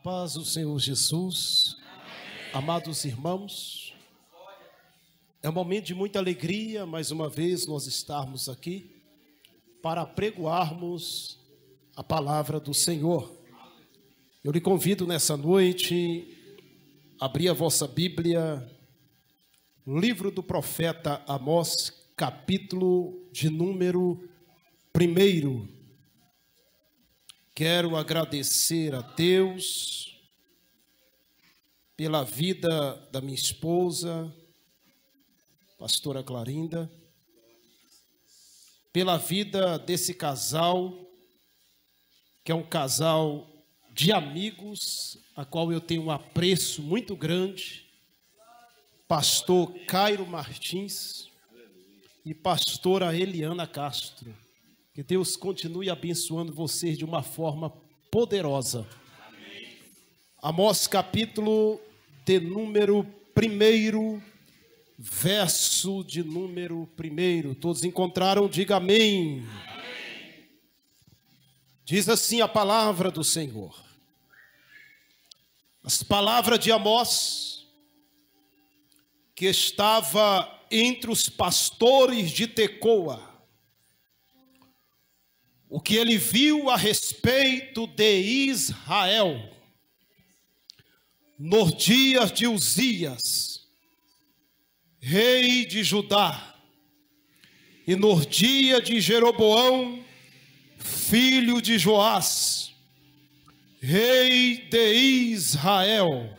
Paz do Senhor Jesus. Amém. Amados irmãos, é um momento de muita alegria, mais uma vez, nós estarmos aqui para pregoarmos a palavra do Senhor. Eu lhe convido nessa noite a abrir a vossa Bíblia, livro do profeta Amós, capítulo de número 1. Quero agradecer a Deus pela vida da minha esposa, pastora Clarinda, pela vida desse casal, que é um casal de amigos, a qual eu tenho um apreço muito grande, pastor Cairo Martins e pastora Eliana Castro. Que Deus continue abençoando vocês de uma forma poderosa. Amém. Amós capítulo de número 1, verso de número 1. Todos encontraram? Diga amém. Amém. Diz assim a palavra do Senhor. As palavras de Amós, que estava entre os pastores de Tecoa, o que ele viu a respeito de Israel, nos dias de Uzias, rei de Judá, e nos dias de Jeroboão, filho de Joás, rei de Israel,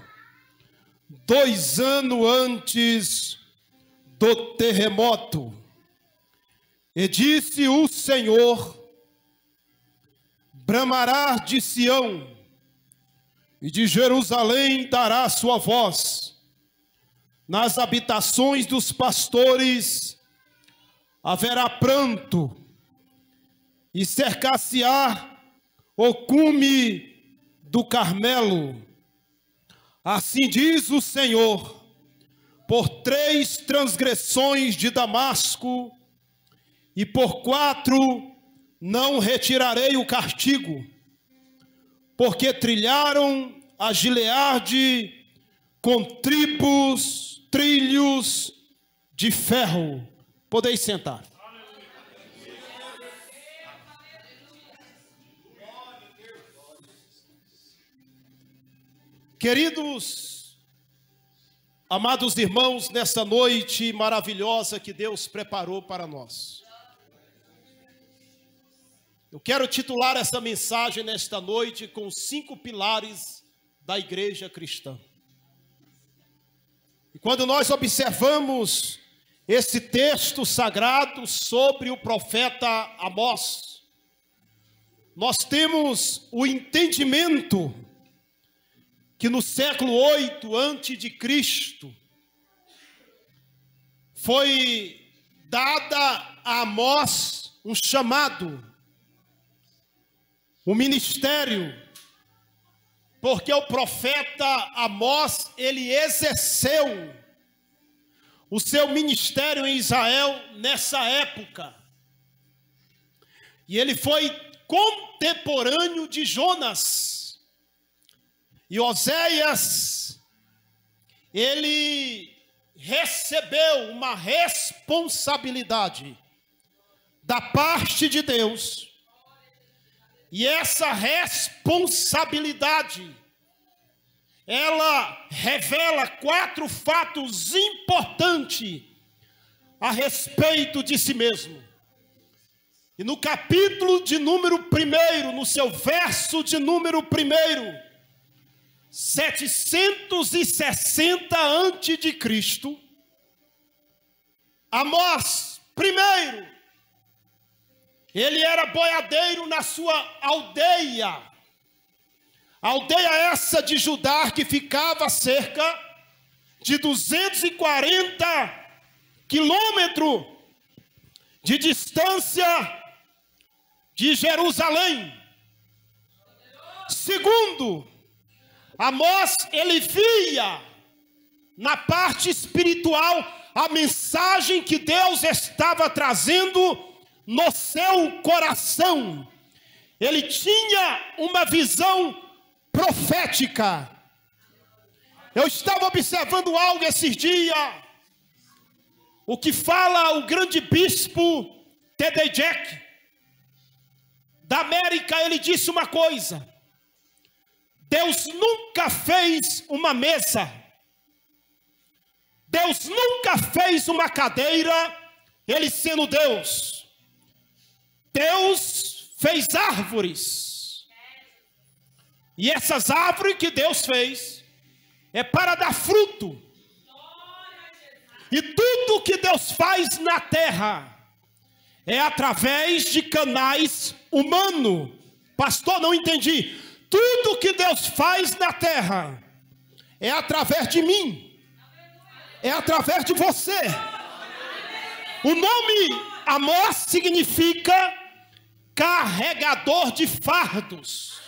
2 anos antes do terremoto. E disse o Senhor: bramará de Sião, e de Jerusalém dará sua voz. Nas habitações dos pastores haverá pranto, e cercar-se-á o cume do Carmelo. Assim diz o Senhor: por 3 transgressões de Damasco, e por 4 não retirarei o castigo, porque trilharam a Gileade com trilhos de ferro. Podeis sentar. Queridos, amados irmãos, nessa noite maravilhosa que Deus preparou para nós, eu quero titular essa mensagem nesta noite com 5 pilares da igreja cristã. E quando nós observamos esse texto sagrado sobre o profeta Amós, nós temos o entendimento que no século 8 antes de Cristo foi dada a Amós um chamado, o ministério, porque o profeta Amós, ele exerceu o seu ministério em Israel nessa época. E ele foi contemporâneo de Jonas. E Oséias, ele recebeu uma responsabilidade da parte de Deus. E essa responsabilidade, ela revela 4 fatos importantes a respeito de si mesmo. E no capítulo de número 1, no seu verso de número 1, 760 antes de Cristo, Amós, primeiro, ele era boiadeiro na sua aldeia. Aldeia essa de Judá, que ficava a cerca de 240 quilômetros de distância de Jerusalém. Segundo, Amós, ele via na parte espiritual a mensagem que Deus estava trazendo no seu coração. Ele tinha uma visão profética. Eu estava observando algo esses dias. O que fala o grande bispo T.D. Jack, da América, ele disse uma coisa: Deus nunca fez uma mesa, Deus nunca fez uma cadeira, ele sendo Deus. Deus fez árvores, e essas árvores que Deus fez é para dar fruto. E tudo que Deus faz na terra é através de canais humanos. Pastor, não entendi. Tudo que Deus faz na terra é através de mim, é através de você. O nome Amós significa carregador de fardos.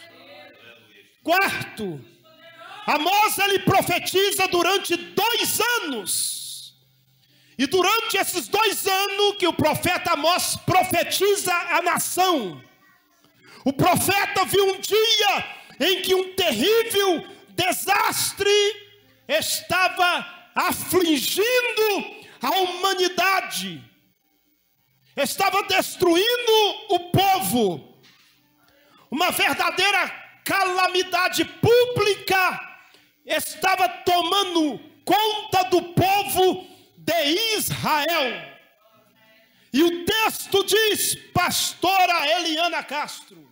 Quarto, Amós ele profetiza durante 2 anos. E durante esses 2 anos que o profeta Amós profetiza a nação, o profeta viu um dia em que um terrível desastre estava afligindo a humanidade, estava destruindo o povo. Uma verdadeira calamidade pública estava tomando conta do povo de Israel. E o texto diz, pastora Eliana Castro,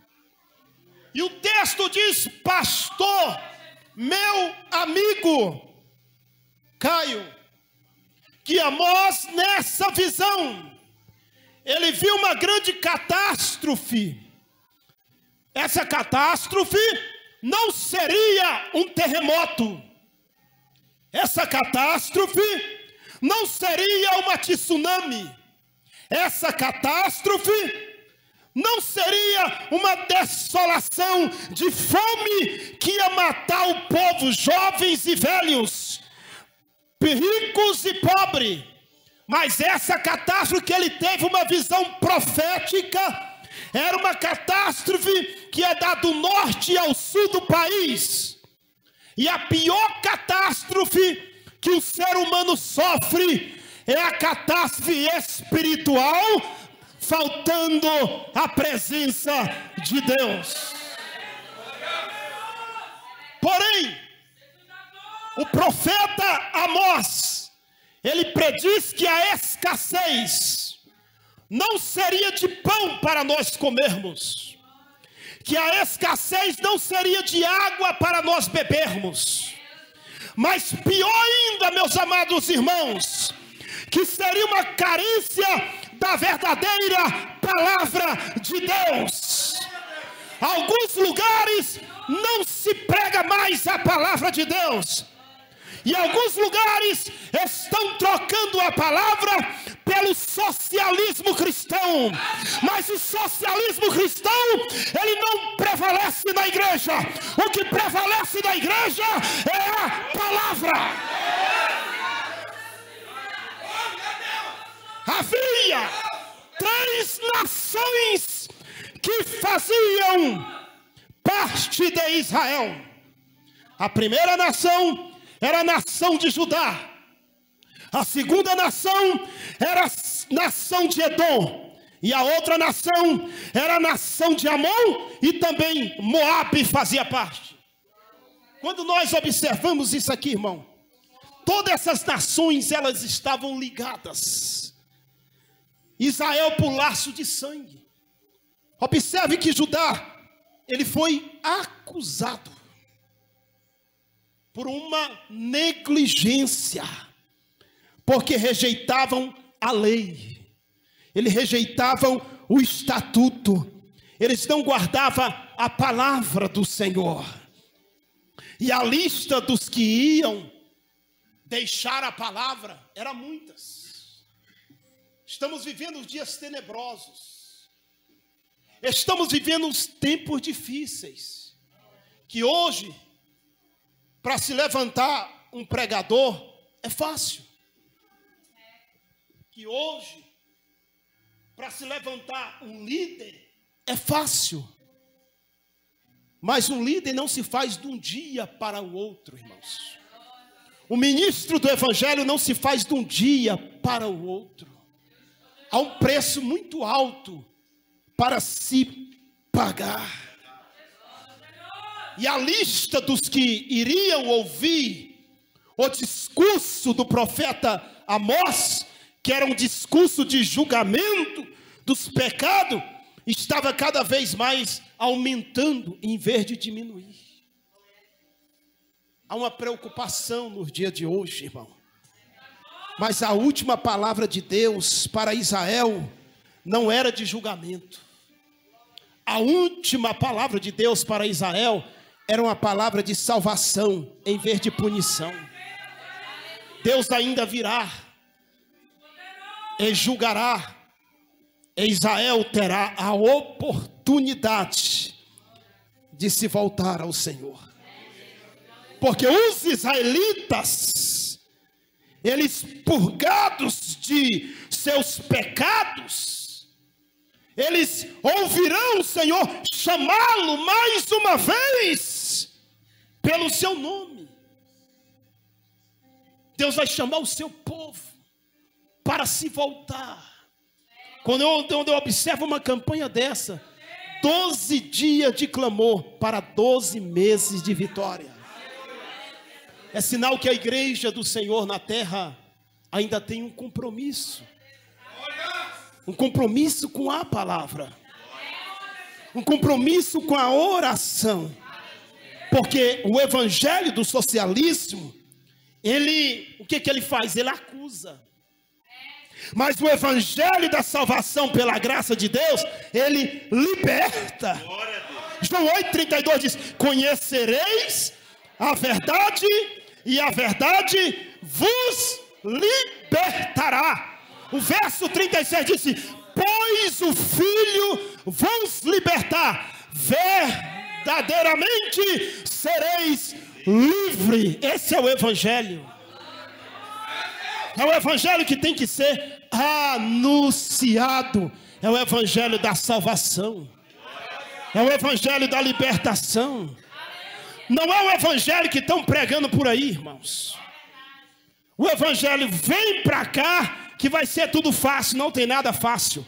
e o texto diz, pastor, meu amigo Caio, que Amós nessa visão, ele viu uma grande catástrofe. Essa catástrofe não seria um terremoto, essa catástrofe não seria uma tsunami, essa catástrofe não seria uma desolação de fome que ia matar o povo, jovens e velhos, ricos e pobres. Mas essa catástrofe que ele teve uma visão profética, era uma catástrofe que ia dar do norte ao sul do país. E a pior catástrofe que o ser humano sofre é a catástrofe espiritual, faltando a presença de Deus. Porém, o profeta Amós, ele prediz que a escassez não seria de pão para nós comermos, que a escassez não seria de água para nós bebermos, mas pior ainda, meus amados irmãos, que seria uma carência da verdadeira palavra de Deus. Alguns lugares não se prega mais a palavra de Deus, e alguns lugares estão trocando a palavra pelo socialismo cristão. Mas o socialismo cristão, ele não prevalece na igreja. O que prevalece na igreja é a palavra. Havia 3 nações que faziam parte de Israel. A primeira nação era a nação de Judá. A segunda nação era a nação de Edom. E a outra nação era a nação de Amon, e também Moabe fazia parte. Quando nós observamos isso aqui, irmão, todas essas nações, elas estavam ligadas. Israel por laço de sangue. Observe que Judá, ele foi acusado por uma negligência, porque rejeitavam a lei, eles rejeitavam o estatuto, eles não guardavam a palavra do Senhor. E a lista dos que iam deixar a palavra era muitas. Estamos vivendo os dias tenebrosos, estamos vivendo os tempos difíceis, que hoje, para se levantar um pregador, é fácil. Que hoje, para se levantar um líder, é fácil. Mas um líder não se faz de um dia para o outro, irmãos. O ministro do evangelho não se faz de um dia para o outro. Há um preço muito alto para se pagar. E a lista dos que iriam ouvir o discurso do profeta Amós, que era um discurso de julgamento dos pecados, estava cada vez mais aumentando em vez de diminuir. Há uma preocupação no dia de hoje, irmão. Mas a última palavra de Deus para Israel não era de julgamento. A última palavra de Deus para Israel era uma palavra de salvação em vez de punição. Deus ainda virá e julgará. E Israel terá a oportunidade de se voltar ao Senhor. Porque os israelitas, eles purgados de seus pecados, eles ouvirão o Senhor chamá-lo mais uma vez pelo seu nome. Deus vai chamar o seu povo para se voltar. Quando eu observo uma campanha dessa, 12 dias de clamor para 12 meses de vitória. É sinal que a igreja do Senhor na terra ainda tem um compromisso. Um compromisso com a palavra. Um compromisso com a oração. Porque o evangelho do socialismo, o que ele faz? Ele acusa. Mas o evangelho da salvação pela graça de Deus, ele liberta. João 8,32 diz: conhecereis a verdade, e a verdade vos libertará. O verso 36 diz: pois o Filho vos libertar, verdadeiramente sereis livres. Esse é o evangelho. É o evangelho que tem que ser anunciado. É o evangelho da salvação. É o evangelho da libertação. Não é o evangelho que estão pregando por aí, irmãos. O evangelho vem para cá, que vai ser tudo fácil. Não tem nada fácil.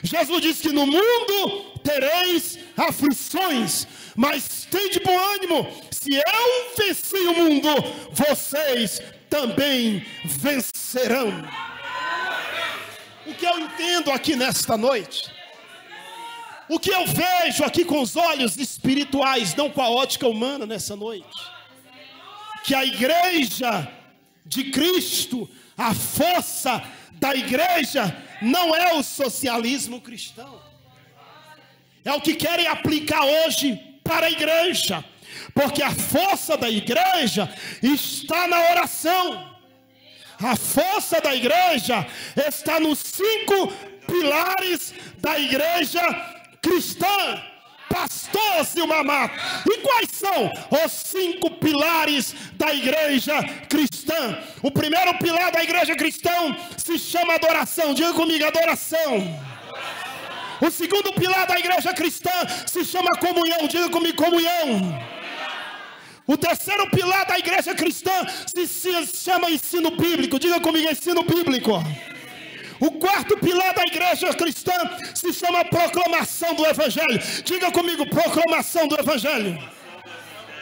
Jesus disse que no mundo tereis aflições, mas tem de bom ânimo. Se eu venci o mundo, vocês também vencerão. O que eu entendo aqui nesta noite, o que eu vejo aqui com os olhos espirituais, não com a ótica humana nessa noite, que a igreja de Cristo, a força da igreja, não é o socialismo cristão. É o que querem aplicar hoje para a igreja. Porque a força da igreja está na oração. A força da igreja está nos 5 pilares da igreja cristã. Pastor Silmar Matos, e quais são os 5 pilares da igreja cristã? O primeiro pilar da igreja cristã se chama adoração. Diga comigo, adoração. O segundo pilar da igreja cristã se chama comunhão. Diga comigo, comunhão. O terceiro pilar da igreja cristã se chama ensino bíblico. Diga comigo, ensino bíblico. O quarto pilar da igreja cristã se chama proclamação do evangelho. Diga comigo, proclamação do evangelho.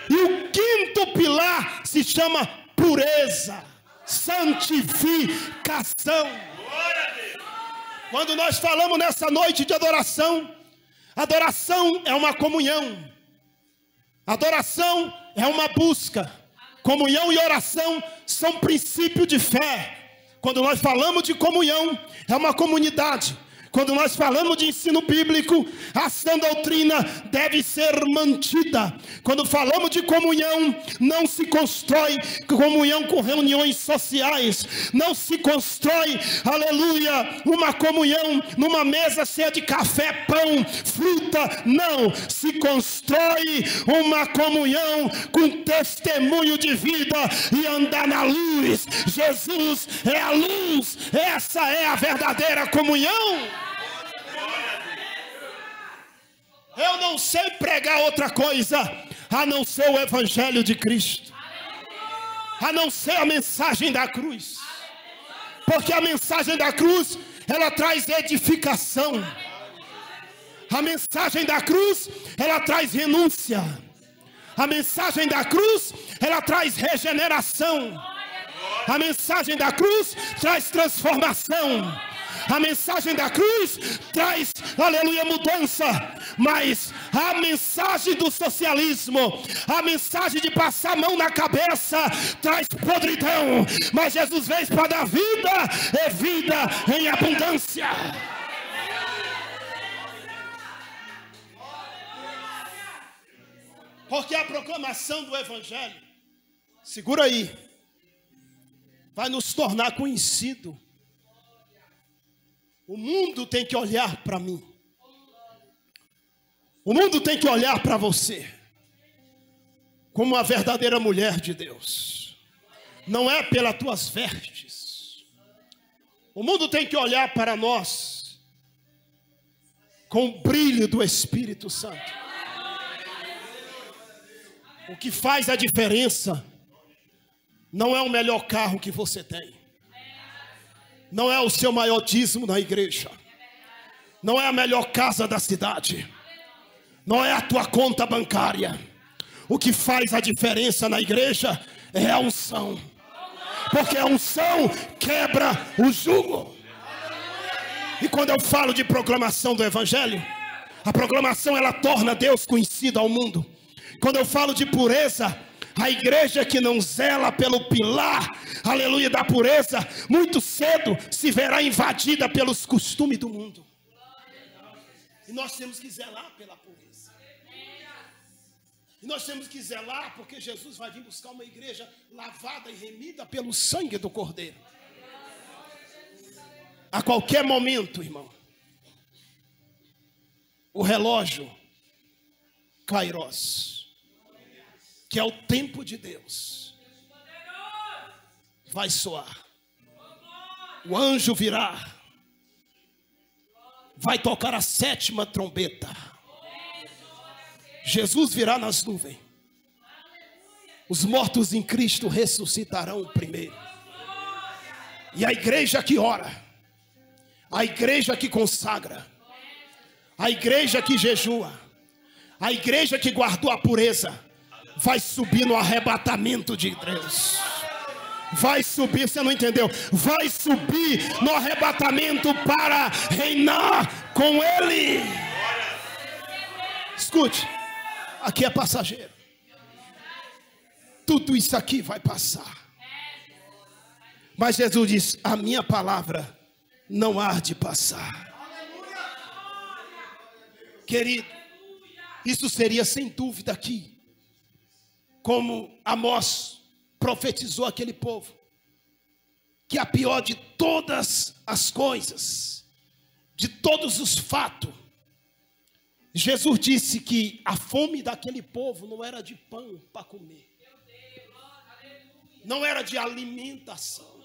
E o quinto pilar se chama pureza, santificação. Quando nós falamos nessa noite de adoração, adoração é uma comunhão. Adoração é uma busca. Comunhão e oração são princípio de fé. Quando nós falamos de comunhão, é uma comunidade. Quando nós falamos de ensino bíblico, a sã doutrina deve ser mantida. Quando falamos de comunhão, não se constrói comunhão com reuniões sociais. Não se constrói, aleluia, uma comunhão numa mesa cheia de café, pão, fruta. Não, se constrói uma comunhão com testemunho de vida e andar na luz. Jesus é a luz. Essa é a verdadeira comunhão. Eu não sei pregar outra coisa a não ser o Evangelho de Cristo, a não ser a mensagem da cruz. Porque a mensagem da cruz, ela traz edificação. A mensagem da cruz, ela traz renúncia. A mensagem da cruz, ela traz regeneração. A mensagem da cruz traz transformação. A mensagem da cruz traz, aleluia, mudança. Mas a mensagem do socialismo, a mensagem de passar a mão na cabeça, traz podridão. Mas Jesus veio para dar vida, e vida em abundância. Porque a proclamação do Evangelho, segura aí, vai nos tornar conhecido. O mundo tem que olhar para mim. O mundo tem que olhar para você como uma verdadeira mulher de Deus. Não é pelas tuas vestes. O mundo tem que olhar para nós com o brilho do Espírito Santo. O que faz a diferença não é o melhor carro que você tem. Não é o seu maior dízimo na igreja. Não é a melhor casa da cidade. Não é a tua conta bancária. O que faz a diferença na igreja é a unção. Porque a unção quebra o jugo. E quando eu falo de proclamação do Evangelho, a proclamação ela torna Deus conhecido ao mundo. Quando eu falo de pureza, a igreja que não zela pelo pilar, aleluia, da pureza, muito cedo se verá invadida pelos costumes do mundo. E nós temos que zelar pela pureza. E nós temos que zelar porque Jesus vai vir buscar uma igreja lavada e remida pelo sangue do Cordeiro. A qualquer momento, irmão, o relógio Kairos, que é o tempo de Deus, vai soar. O anjo virá, vai tocar a 7ª trombeta. Jesus virá nas nuvens. Os mortos em Cristo ressuscitarão primeiro. E a igreja que ora, a igreja que consagra, a igreja que jejua, a igreja que guardou a pureza, vai subir no arrebatamento de Deus. Vai subir, você não entendeu? Vai subir no arrebatamento para reinar com Ele. Escute, aqui é passageiro. Tudo isso aqui vai passar. Mas Jesus diz: a minha palavra não há de passar. Querido, isso seria sem dúvida aqui, como Amós profetizou aquele povo, que a pior de todas as coisas, de todos os fatos, Jesus disse que a fome daquele povo não era de pão para comer, não era de alimentação.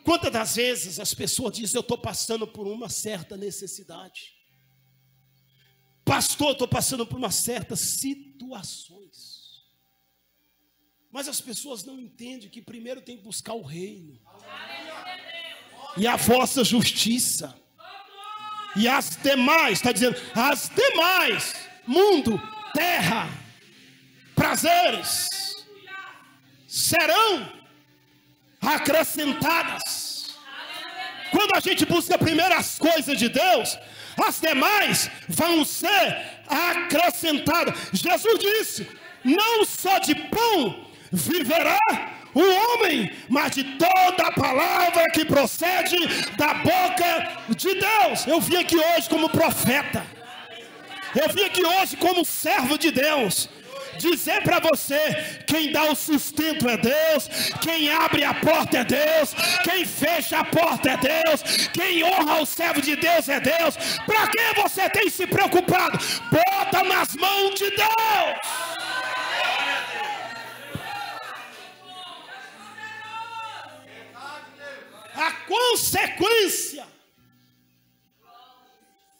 Quantas das vezes as pessoas dizem: eu estou passando por uma certa necessidade, pastor, estou passando por uma certa situações. Mas as pessoas não entendem que primeiro tem que buscar o reino e a vossa justiça. E as demais, está dizendo, as demais, mundo, terra, prazeres, serão acrescentadas. Quando a gente busca primeiro as coisas de Deus, as demais vão ser acrescentadas. Jesus disse: não só de pão viverá o homem, mas de toda a palavra que procede da boca de Deus. Eu vim aqui hoje como profeta, eu vim aqui hoje como servo de Deus, dizer para você: quem dá o sustento é Deus, quem abre a porta é Deus, quem fecha a porta é Deus, quem honra o servo de Deus é Deus. Para que você tem se preocupado? Bota nas mãos de Deus. A consequência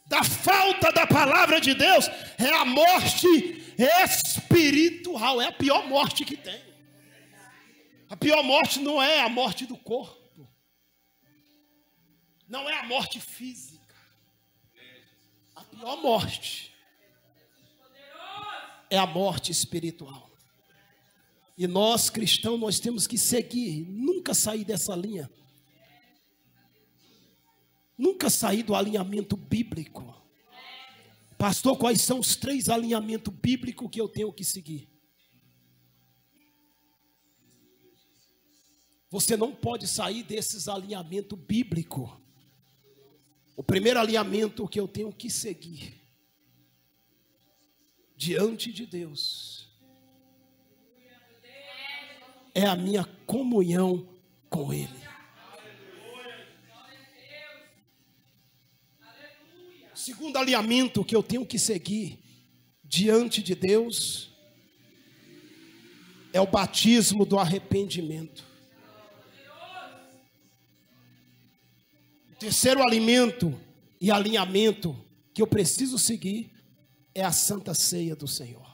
da falta da palavra palavra de Deus é a morte espiritual. É a pior morte que tem. A pior morte não é a morte do corpo. Não é a morte física. A pior morte é a morte espiritual. E nós, cristãos, nós temos que seguir, nunca sair dessa linha. Nunca sair do alinhamento bíblico. Pastor, quais são os 3 alinhamentos bíblicos que eu tenho que seguir? Você não pode sair desses alinhamentos bíblicos. O primeiro alinhamento que eu tenho que seguir diante de Deus é a minha comunhão com Ele. O segundo alinhamento que eu tenho que seguir diante de Deus é o batismo do arrependimento. O terceiro alimento e alinhamento que eu preciso seguir é a Santa Ceia do Senhor.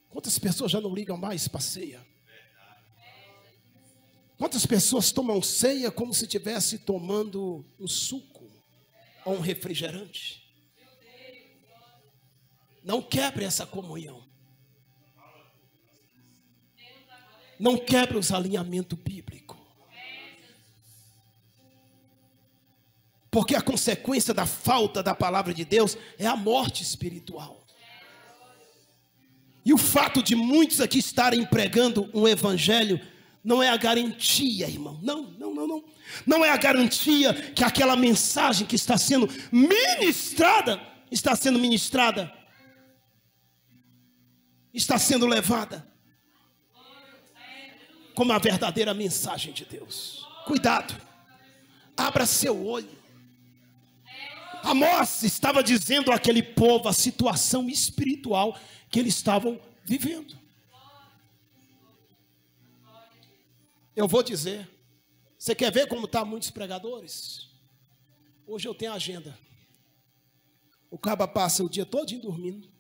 Quantas pessoas já não ligam mais para a ceia? Quantas pessoas tomam ceia como se estivesse tomando um suco ou um refrigerante? Não quebre essa comunhão. Não quebre os alinhamentos bíblicos. Porque a consequência da falta da palavra de Deus é a morte espiritual. E o fato de muitos aqui estarem pregando um evangelho não é a garantia, irmão. Não. Não é a garantia que aquela mensagem que está sendo ministrada, está sendo levada como a verdadeira mensagem de Deus. Cuidado. Abra seu olho. Amós estava dizendo àquele povo a situação espiritual que eles estavam vivendo. Eu vou dizer, você quer ver como estão muitos pregadores? Hoje eu tenho agenda. O caba passa o dia todinho dormindo.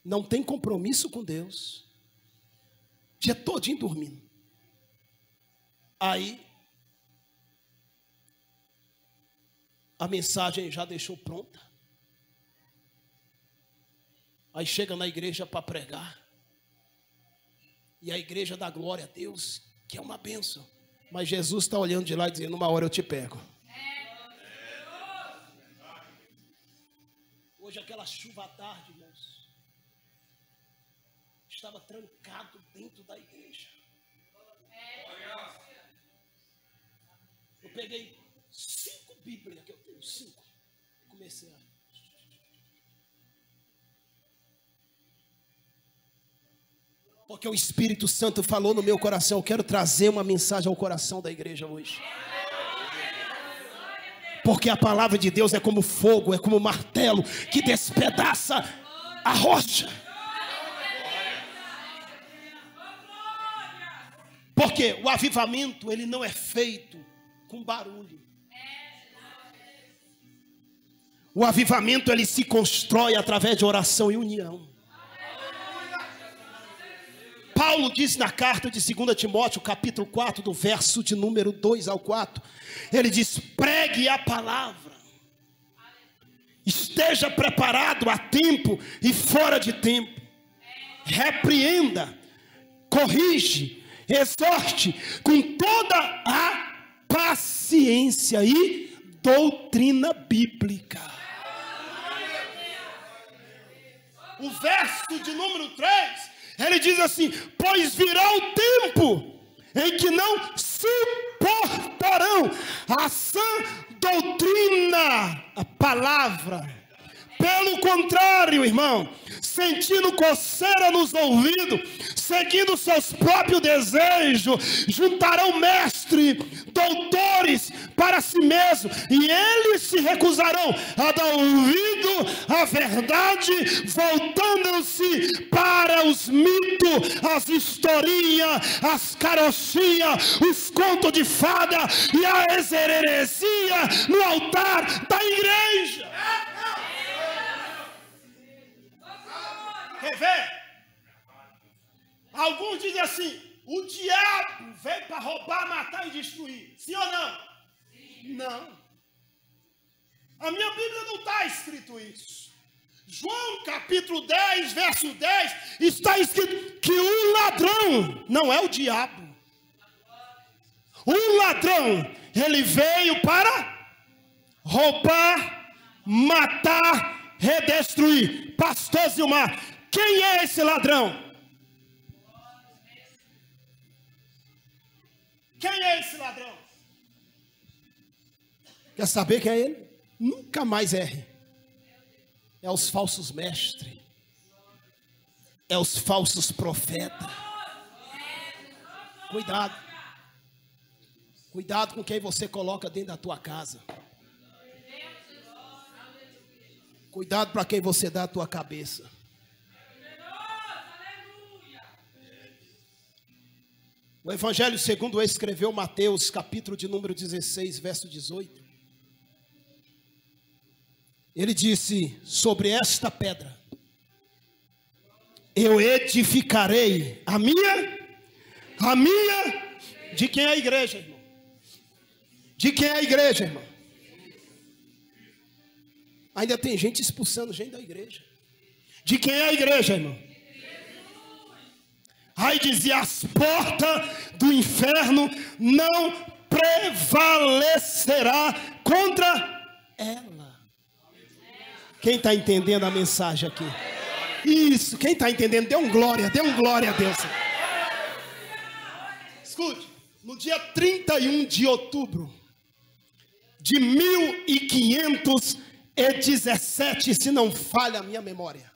Não tem compromisso com Deus. Dia todinho dormindo. Aí a mensagem já deixou pronta. Aí chega na igreja para pregar. E a igreja dá glória a Deus, que é uma bênção. Mas Jesus está olhando de lá e dizendo, uma hora eu te pego. Hoje aquela chuva à tarde, irmãos, estava trancado dentro da igreja. Eu peguei 5 Bíblias que eu tenho, 5. Comecei a... Porque o Espírito Santo falou no meu coração. Eu quero trazer uma mensagem ao coração da igreja hoje. Porque a palavra de Deus é como fogo, é como martelo que despedaça a rocha. Porque o avivamento, ele não é feito com barulho. O avivamento, ele se constrói através de oração e união. Paulo diz na carta de 2 Timóteo, capítulo 4, do verso de número 2 ao 4. Ele diz, pregue a palavra. Esteja preparado a tempo e fora de tempo. Repreenda, corrige, exorte com toda a paciência e doutrina bíblica. O verso de número 3... ele diz assim, pois virá o tempo em que não suportarão a sã doutrina, a palavra. Pelo contrário, irmão, sentindo coceira nos ouvidos, seguindo seus próprios desejos, juntarão mestres, doutores para si mesmo, e eles se recusarão a dar ouvido à verdade, voltando-se para os mitos, as historinhas, as carochinhas, os contos de fada e a heresia no altar da igreja. Quer ver? Alguns dizem assim: o diabo veio para roubar, matar e destruir. Sim ou não? Sim. Não. A minha Bíblia não está escrito isso. João capítulo 10, verso 10, está escrito que o ladrão não é o diabo. O ladrão, ele veio para roubar, matar, redestruir. Pastor Zilmar, quem é esse ladrão? Quem é esse ladrão? Quer saber quem é ele? Nunca mais erre. É os falsos mestres. É os falsos profetas. Cuidado. Cuidado com quem você coloca dentro da tua casa. Cuidado para quem você dá a tua cabeça. O Evangelho segundo escreveu Mateus, capítulo de número 16, verso 18. Ele disse: sobre esta pedra eu edificarei a minha, de quem é a igreja, irmão? De quem é a igreja, irmão? Ainda tem gente expulsando gente da igreja. De quem é a igreja, irmão? Aí dizia: as portas do inferno não prevalecerá contra ela. Quem está entendendo a mensagem aqui? Isso, quem está entendendo, dê um glória a Deus. Escute, no dia 31 de outubro de 1517, se não falha a minha memória,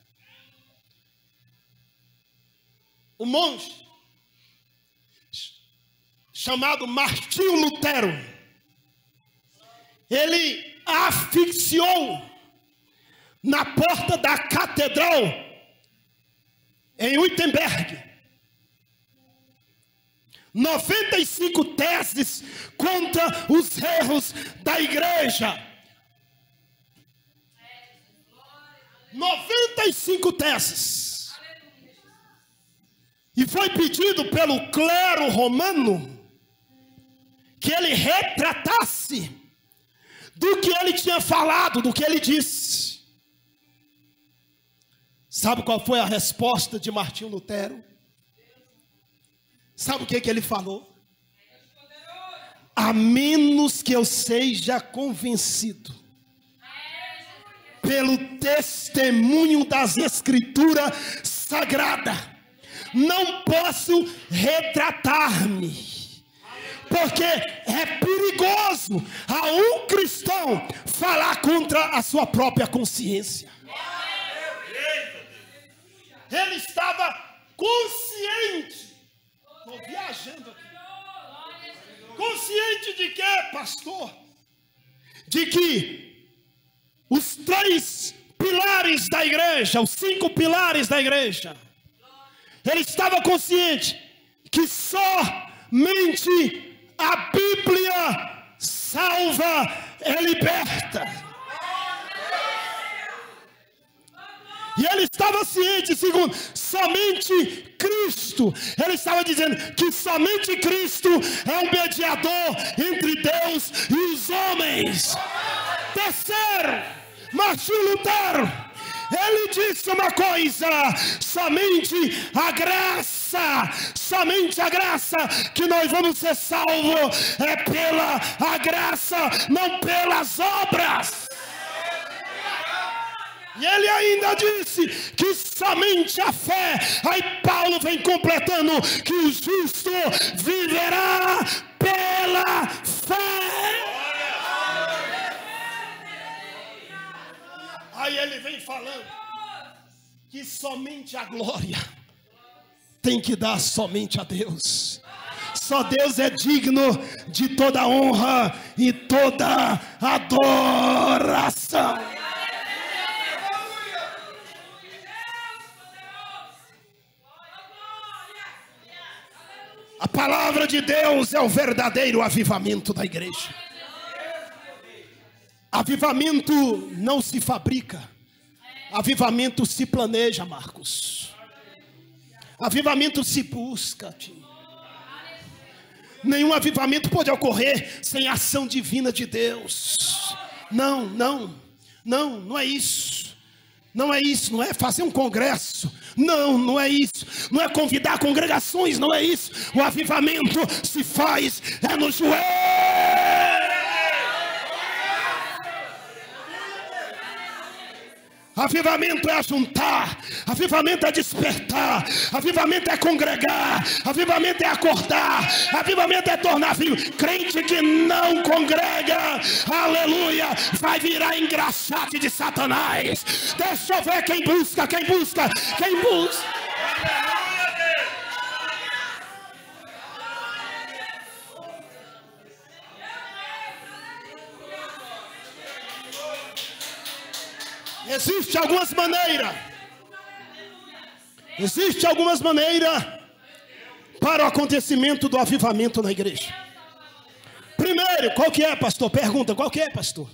um monge chamado Martinho Lutero, ele asfixiou na porta da catedral em Wittenberg 95 teses contra os erros da igreja. 95 teses. E foi pedido pelo clero romano que ele retratasse do que ele tinha falado, do que ele disse. Sabe qual foi a resposta de Martinho Lutero? Sabe o que ele falou? A menos que eu seja convencido pelo testemunho das Escrituras Sagradas, não posso retratar-me, porque é perigoso a um cristão falar contra a sua própria consciência. Ele estava consciente. Estou viajando aqui. Consciente de quê, pastor? De que os 3 pilares da igreja, os 5 pilares da igreja, ele estava consciente que somente a Bíblia salva e liberta. E ele estava ciente, segundo, somente Cristo. Ele estava dizendo que somente Cristo é um mediador entre Deus e os homens. Terceiro, Martinho Lutero, ele disse uma coisa: somente a graça que nós vamos ser salvos é pela a graça, não pelas obras. E ele ainda disse que somente a fé. Aí Paulo vem completando que o justo viverá pela fé. Aí ele vem falando que somente a glória tem que dar somente a Deus. Só Deus é digno de toda honra e toda adoração. A palavra de Deus é o verdadeiro avivamento da igreja. Avivamento não se fabrica. Avivamento se planeja, Marcos. Avivamento se busca, Tim. Nenhum avivamento pode ocorrer sem a ação divina de Deus. Não é isso. Não é isso, não é fazer um congresso. Não é isso. Não é convidar congregações, não é isso. O avivamento se faz no joelho. Avivamento é ajuntar, avivamento é despertar, avivamento é congregar, avivamento é acordar, avivamento é tornar vivo. Crente que não congrega, aleluia, vai virar engraxate de Satanás. Deixa eu ver quem busca. Existem algumas maneiras para o acontecimento do avivamento na igreja. Primeiro, qual que é, pastor? Pergunta, qual que é, pastor?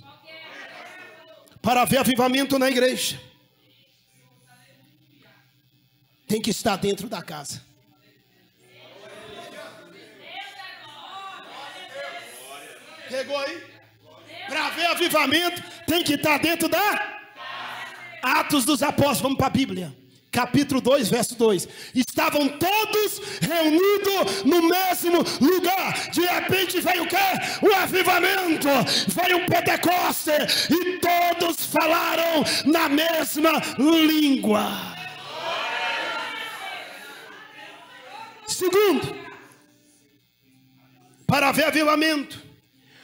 Para haver avivamento na igreja, tem que estar dentro da casa. Pegou aí? Para haver avivamento, tem que estar dentro da Atos dos Apóstolos, vamos para a Bíblia, capítulo 2, verso 2. Estavam todos reunidos no mesmo lugar. De repente veio o quê? O avivamento. Veio o Pentecoste. E todos falaram na mesma língua. Segundo, para haver avivamento,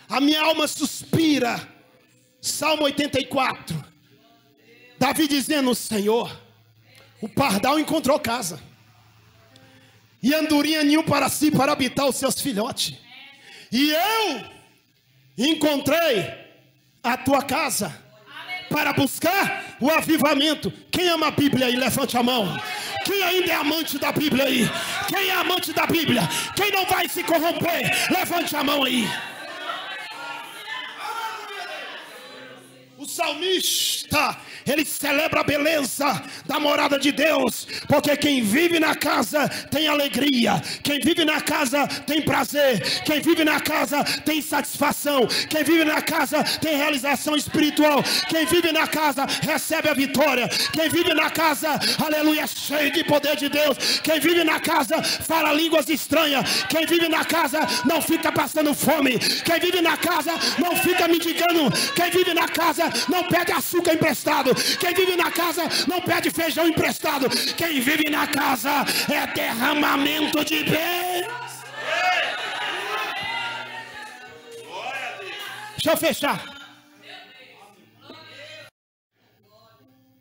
a minha alma suspira. Salmo 84. Davi dizendo: Senhor, o pardal encontrou casa, e andorinha ninho para si, para habitar os seus filhotes. E eu encontrei a tua casa, para buscar o avivamento. Quem ama a Bíblia aí, levante a mão. Quem ainda é amante da Bíblia aí? Quem é amante da Bíblia? Quem não vai se corromper, levante a mão aí. O salmista, ele celebra a beleza da morada de Deus, porque quem vive na casa tem alegria, quem vive na casa tem prazer, quem vive na casa tem satisfação, quem vive na casa tem realização espiritual, quem vive na casa recebe a vitória, quem vive na casa, aleluia, cheio de poder de Deus, quem vive na casa fala línguas estranhas, quem vive na casa não fica passando fome, quem vive na casa não fica mendigando, quem vive na casa não pede açúcar emprestado, quem vive na casa não pede feijão emprestado, quem vive na casa é derramamento de bens. Deixa eu fechar.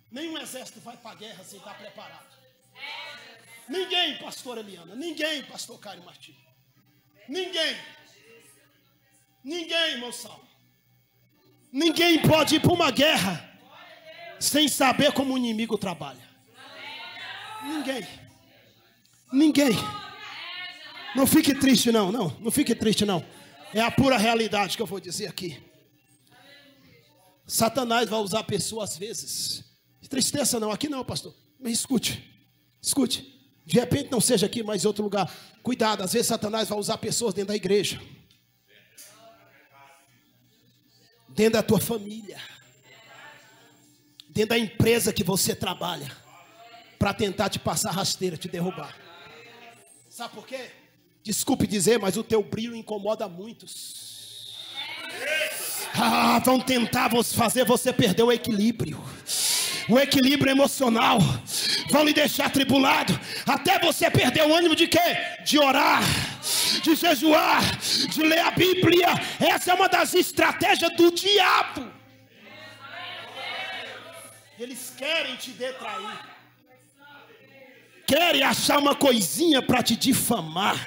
Nenhum exército vai para a guerra sem estar preparado. Ninguém, pastor Eliana, ninguém, pastor Cário Martins, ninguém, irmão Saulo. Ninguém pode ir para uma guerra sem saber como o inimigo trabalha. Ninguém. Não fique triste não fique triste não. É a pura realidade que eu vou dizer aqui. Satanás vai usar pessoas às vezes. Tristeza não, aqui não, pastor. Mas escute. De repente não seja aqui, mas em outro lugar. Cuidado, às vezes Satanás vai usar pessoas dentro da igreja, dentro da tua família, dentro da empresa que você trabalha, para tentar te passar rasteira, te derrubar. Sabe por quê? Desculpe dizer, mas o teu brilho incomoda muitos. Vão tentar fazer você perder o equilíbrio emocional. Vão lhe deixar atribulado, até você perder o ânimo de quê? De orar, de jejuar, de ler a Bíblia. Essa é uma das estratégias do diabo. Eles querem te detrair. querem achar uma coisinha para te difamar.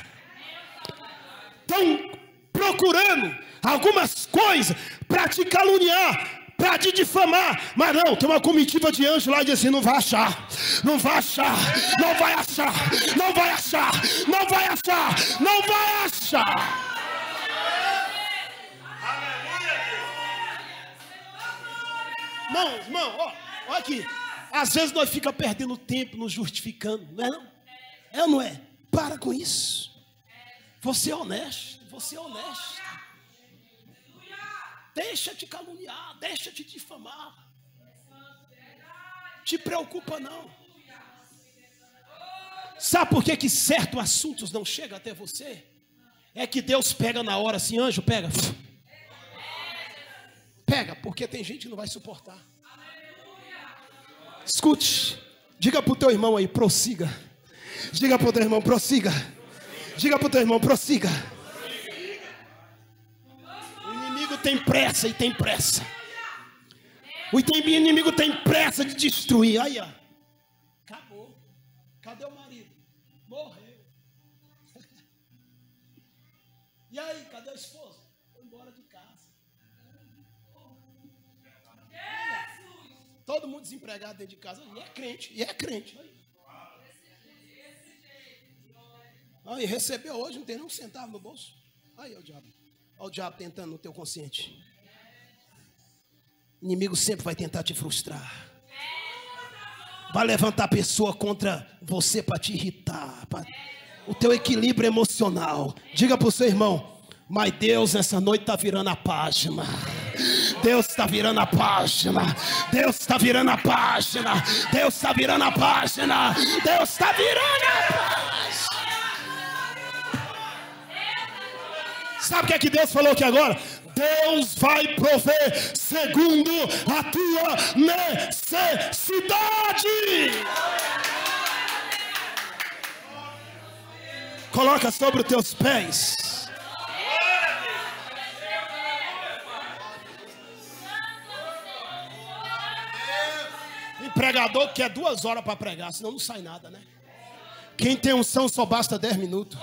Estão procurando algumas coisas para te caluniar, para te difamar. Mas não, tem uma comitiva de anjo lá e diz assim: não vai achar, não vai achar, não vai achar, não vai achar, não vai achar, não vai achar. Irmão, olha aqui. Às vezes nós ficamos perdendo tempo nos justificando, não é não? É ou não é? Para com isso. Você é honesto, você é honesto. Deixa te caluniar, deixa te difamar. Te preocupa não. Sabe por que certos assuntos não chegam até você? É que Deus pega na hora assim: anjo, pega. Pega, porque tem gente que não vai suportar. Escute, diga para o teu irmão aí, prossiga. Diga para o teu irmão, prossiga. Diga para o teu irmão, prossiga. O inimigo tem pressa e tem pressa. O inimigo tem pressa de destruir. Aí, ó. Acabou. Cadê o marido? Morreu. E aí, cadê a esposa? Foi embora de casa. Todo mundo desempregado dentro de casa. E é crente, e é crente. Aí, recebeu hoje, não tem nem um centavo no bolso. Aí, ó o diabo. Olha o diabo tentando no teu consciente. O inimigo sempre vai tentar te frustrar. Vai levantar a pessoa contra você para te irritar. O teu equilíbrio emocional. Diga para o seu irmão: mas Deus essa noite está virando a página. Deus está virando a página. Deus está virando a página. Deus está virando a página. Deus está virando a página. Sabe o que é que Deus falou aqui agora? Deus vai prover segundo a tua necessidade. Coloca sobre os teus pés. O pregador quer 2 horas para pregar, senão não sai nada, né? Quem tem unção só basta 10 minutos.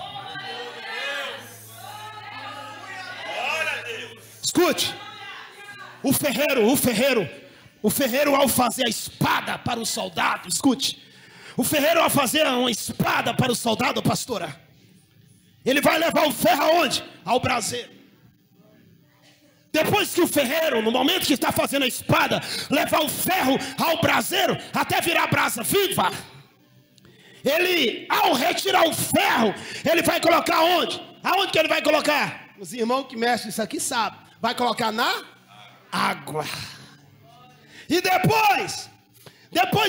Escute, o ferreiro ao fazer a espada para o soldado, escute, o ferreiro ao fazer uma espada para o soldado, pastora, ele vai levar o ferro aonde? Ao braseiro. Depois que o ferreiro, no momento que está fazendo a espada, levar o ferro ao braseiro, até virar brasa viva, ele, ao retirar o ferro, ele vai colocar onde? Aonde que ele vai colocar? Os irmãos que mexem isso aqui sabem. Vai colocar na água. E depois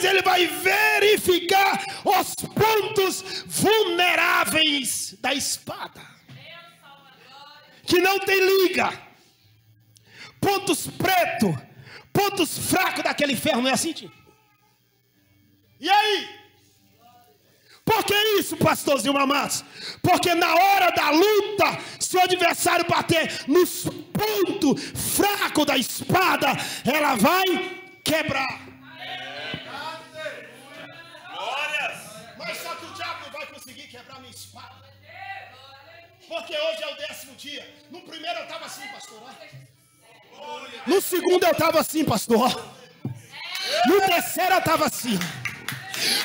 ele vai verificar os pontos vulneráveis da espada, que não tem liga, pontos pretos, pontos fracos daquele ferro. Não é assim, tio? E aí? Por que isso, pastorzinho amados? Porque na hora da luta, se o adversário bater nos pontos fracos da espada, ela vai quebrar. Mas só que o diabo não vai conseguir quebrar minha espada. Porque hoje é o 10º dia. No primeiro eu estava assim, pastor. No segundo eu estava assim, pastor. No terceiro eu estava assim.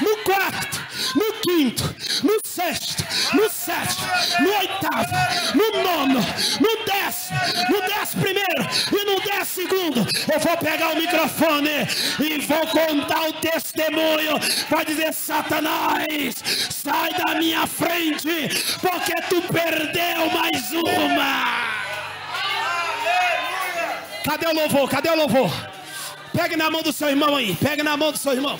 No quarto, no quinto, no sexto, no sétimo, no oitavo, no nono, no 11º e no 12º, eu vou pegar o microfone e vou contar o testemunho. Vai dizer: Satanás, sai da minha frente, porque tu perdeu mais uma. Cadê o louvor? Cadê o louvor? Pegue na mão do seu irmão aí, pegue na mão do seu irmão.